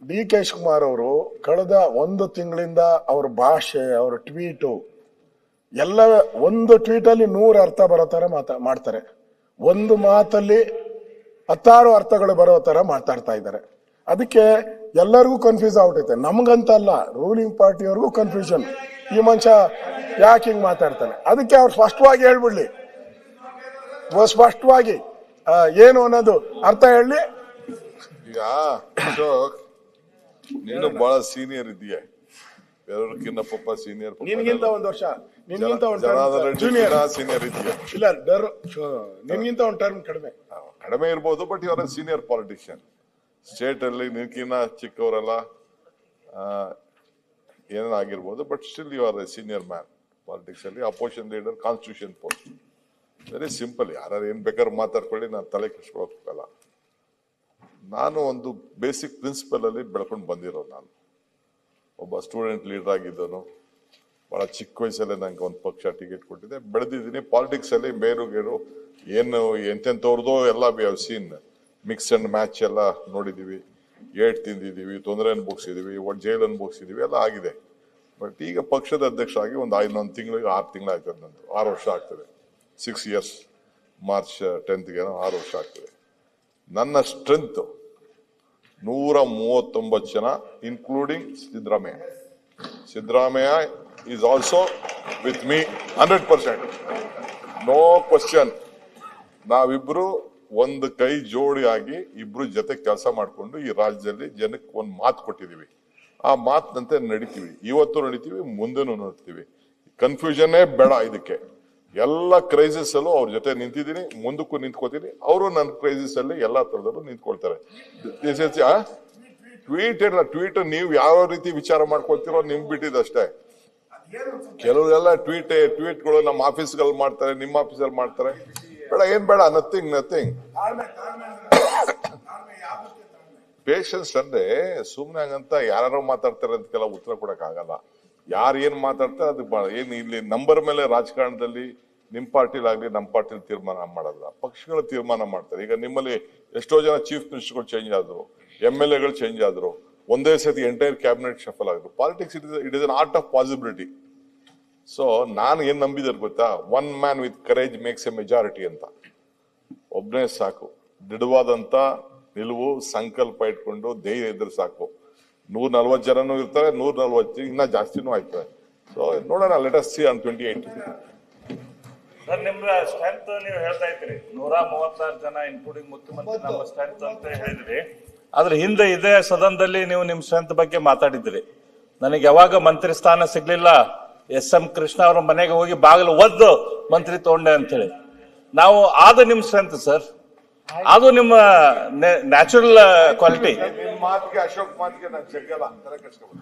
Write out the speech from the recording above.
D K Shivakumar ಅವರು ಕಳೆದ ಒಂದು ತಿಂಗಳಿಂದ ಅವ್ರ ಭಾಷೆ, ಅವ್ರ ಟ್ವೀಟು ಎಲ್ಲ ಒಂದು ಟ್ವೀಟ್ ಅಲ್ಲಿ 100 ಅರ್ಥ ಬರೋ ತರ ಮಾಡ್ತಾರೆ. ಒಂದು ಮಾತಲ್ಲಿ 10 ಅರ್ಥಗಳು ಬರೋ ತರ ಮಾತಾಡ್ತಾ ಇದ್ದಾರೆ. ಅದಕ್ಕೆ ಎಲ್ಲರಿಗೂ ಕನ್ಫ್ಯೂಸ್ ಆಗ್ಬಿಟ್ಟೈತೆ. ನಮ್ಗಂತ ಅಲ್ಲ, ರೂಲಿಂಗ್ ಪಾರ್ಟಿಯವ್ರಿಗೂ ಕನ್ಫ್ಯೂಷನ್. ಈ ಮನುಷ್ಯ ಯಾಕೆ ಹಿಂಗ್ ಮಾತಾಡ್ತಾನೆ? ಅದಕ್ಕೆ ಅವ್ರು ಸ್ಪಷ್ಟವಾಗಿ ಹೇಳ್ಬಿಡ್ಲಿ, ಸ್ಪಷ್ಟವಾಗಿ ಏನು ಅನ್ನೋದು ಅರ್ಥ ಹೇಳಿ. ಈಗ ಅಶೋಕ್, ನೀನು ಬಹಳ ಸೀನಿಯರ್ ಇದೆಯಾ, ಬೇರೆಯವ್ರಕ್ಕಿಂತ ಪಾಪ ಸೀನಿಯರ್. ನಿನ್ಗಿಂತ ಒಂದು ವರ್ಷ, ನಿನ್ಗಿಂತ ಒಂದು ಜೂನಿಯರ್ ಸೀನಿಯರ್ ಇದೆಯಾ? ಇಲ್ಲ, ನಿನ್ಗಿಂತ ಒಂದು ಟರ್ಮ್ ಕಡಿಮೆ ಇರ್ಬೋದು, ಬಟ್ ಇವರ ಸೀನಿಯರ್ ಪಾಲಿಟಿಷಿಯನ್. ಸ್ಟೇಟ್ ಅಲ್ಲಿ ನಿನ್ಕಿನ್ನ ಚಿಕ್ಕವರೆಲ್ಲ ಏನಾಗಿರ್ಬೋದು, but still you are a senior man politics ಅಲ್ಲಿ. Opposition leader, constitution post. Very simple. ಯಾರು ಏನ್ ಬೇಕಾದ್ರೂ ಮಾತಾಡ್ಕೊಳ್ಳಿ, ನಾನು ತಲೆ ಕೆಡಿಸ್ಕೊಳಕ್ಕಾಗಲ್ಲ. ನಾನು ಒಂದು ಬೇಸಿಕ್ ಪ್ರಿನ್ಸಿಪಲ್ ಅಲ್ಲಿ ಬೆಳ್ಕೊಂಡು ಬಂದಿರೋ. ನಾನು ಒಬ್ಬ ಸ್ಟೂಡೆಂಟ್ ಲೀಡರ್ ಆಗಿದ್ದನು. ಬಹಳ ಚಿಕ್ಕ ವಯಸ್ಸಲ್ಲೇ ನಂಗೆ ಒಂದು ಪಕ್ಷ ಟಿಕೆಟ್ ಕೊಟ್ಟಿದೆ, ಬೆಳೆದಿದ್ದೀನಿ. ಪಾಲಿಟಿಕ್ಸ್ ಅಲ್ಲಿ ಬೇರು ಗೇರು ಏನು ಎಂತೆಂಥವ್ರದೋ ಎಲ್ಲ we have seen. Mix and match ಎಲ್ಲ ನೋಡಿದೀವಿ, ಏಟ್ ತಿಂದಿದ್ದೀವಿ, ತೊಂದರೆ ಅನುಭವಿಸಿದೀವಿ, ಜೈಲ್ ಅನುಭವಿಸಿದೀವಿ, ಎಲ್ಲ ಆಗಿದೆ. ಬಟ್ ಈಗ ಪಕ್ಷದ ಅಧ್ಯಕ್ಷ ಆಗಿ ಒಂದು 11 ತಿಂಗಳಿಗೆ 6 ತಿಂಗಳು ಆಗ್ತದೆ. ನಂದು 6 ವರ್ಷ ಆಗ್ತದೆ. 6 years. ಮಾರ್ಚ್ 10th 6 ವರ್ಷ ಆಗ್ತದೆ. ನನ್ನ ಸ್ಟ್ರೆಂತ್ 139 ಜನ, including Siddaramaiah. Siddaramaiah is also with me 100%. No question. ನಾವಿಬ್ರು ಒಂದು ಕೈ ಜೋಡಿಯಾಗಿ ಇಬ್ರು ಜೊತೆ ಕೆಲಸ ಮಾಡ್ಕೊಂಡು ಈ ರಾಜ್ಯದಲ್ಲಿ ಜನಕ್ಕೆ ಒಂದು ಮಾತು ಕೊಟ್ಟಿದೀವಿ. ಆ ಮಾತಿನಂತೆ ನಡಿತೀವಿ. ಇವತ್ತು ನಡಿತೀವಿ, ಮುಂದೆನೂ ನಡಿತೀವಿ. ಕನ್ಫ್ಯೂಷನ್ನೇ ಬೇಡ. ಇದಕ್ಕೆ ಎಲ್ಲ ಕ್ರೈಸಿಸ್ ಅಲ್ಲೂ ಅವ್ರ ಜೊತೆ ನಿಂತಿದ್ದೀನಿ, ಮುಂದಕ್ಕೂ ನಿಂತ್ಕೋತೀನಿ. ಅವರು ನನ್ನ ಕ್ರೈಸಿಸ್ ಅಲ್ಲಿ ಎಲ್ಲಾ ತರದಲ್ಲೂ ನಿಂತ್ಕೊಳ್ತಾರೆ. ಟ್ವೀಟ್ ನೀವು ಯಾವ ರೀತಿ ವಿಚಾರ ಮಾಡ್ಕೊಳ್ತೀರೋ ನಿಮ್ಗೆ ಬಿಟ್ಟಿದ್ದಷ್ಟೇ. ಕೆಲವರೆಲ್ಲ ಟ್ವೀಟ್ಗಳು ನಮ್ಮ ಆಫೀಸ್ಗಳಲ್ಲಿ ಮಾಡ್ತಾರೆ, ನಿಮ್ಮ ಆಫೀಸಲ್ಲಿ ಮಾಡ್ತಾರೆ. ಬೇಡ, ಏನ್ ಬೇಡ. ನಥಿಂಗ್. ಪೇಷನ್ಸ್ ಅಂದ್ರೆ ಸುಮ್ನೆ ಹಂಗಂತ ಯಾರು ಮಾತಾಡ್ತಾರೆ ಅಂತಕ್ಕೆಲ್ಲ ಉತ್ತರ ಕೊಡಕ್ ಆಗಲ್ಲ. ಯಾರು ಏನ್ ಮಾತಾಡ್ತಾರೆ ಅದಕ್ಕೆ ಏನ್ ಇಲ್ಲಿ ನಂಬರ್ ಮೇಲೆ ರಾಜಕಾರಣದಲ್ಲಿ ನಿಮ್ ಪಾರ್ಟಿಲಾಗ್ಲಿ ನಮ್ಮ ಪಾರ್ಟಿಲಿ ತೀರ್ಮಾನ ಮಾಡಲ್ಲ, ಪಕ್ಷಗಳು ತೀರ್ಮಾನ ಮಾಡ್ತಾರೆ. ಈಗ ನಿಮ್ಮಲ್ಲಿ ಎಷ್ಟೋ ಜನ ಚೀಫ್ ಮಿನಿಸ್ಟರ್ಗಳು ಚೇಂಜ್ ಆದ್ರು, MLAಗಳು ಚೇಂಜ್ ಆದ್ರು, ಒಂದೇ ಸತಿ ಎಂಟೈರ್ ಕ್ಯಾಬಿನೆಟ್ ಶಫಲ್ ಆಗಿದ್ರು. Politics it is an art of possibility. So ನಾನು ಏನ್ ನಂಬಿದ್ರು ಗೊತ್ತಾ, one man with courage makes A majority ಅಂತ. ಒಬ್ನೇ ಸಾಕು. ದೃಢವಾದಂತ ನಿಲುವು, ಸಂಕಲ್ಪ ಇಟ್ಕೊಂಡು ಧೈರ್ಯ ಇದ್ರೆ ಸಾಕು. 140 ಜನನೂ ಇರ್ತಾರೆ, 140 ಇನ್ನ ಜಾಸ್ತಿನೂ ಆಯ್ತದೆ. ಸೊ ನೋಡೋಣ, let us see on 28. Sir, ನಿಮ್ಮ ಸ್ಟ್ರೆಂತ್ ನೀವು ಹೇಳ್ತಾ ಇದ್ರಿ 136 ಜನ ಇನ್ಕ್ಲೂಡಿಂಗ್ ಮುಖ್ಯಮಂತ್ರಿ ನಮ್ಮ ಸ್ಟ್ರೆಂತ್ ಅಂತ ಹೇಳಿದ್ರಿ. ಆದ್ರೆ ಹಿಂದೆ ಇದೇ ಸದನದಲ್ಲಿ ನೀವು ನಿಮ್ ಸ್ಟ್ರೆಂತ್ ಬಗ್ಗೆ ಮಾತಾಡಿದ್ರಿ. ನನಗೆ ಯಾವಾಗ ಮಂತ್ರಿ ಸ್ಥಾನ ಸಿಗ್ಲಿಲ್ಲ, SM ಕೃಷ್ಣ ಅವ್ರ ಮನೆಗೆ ಹೋಗಿ ಬಾಗಿಲು ಒದ್ದು ಮಂತ್ರಿ ತಗೊಂಡೆ ಅಂತ ಹೇಳಿ. ನಾವು ಅದು ನಿಮ್ ಸ್ಟ್ರೆಂತ್ ಸರ್, ಅದು ನಿಮ್ಮ ನ್ಯಾಚುರಲ್ ಕ್ವಾಲಿಟಿ. ಮಾತಿಗೆ, ಅಶೋಕ್ ಮಾತಿಗೆ ನಾನು ಜಗ್ಗಲ್ಲ, ತಲೆ ಕೆಡಿಸ್ಕೊಬೇಡ.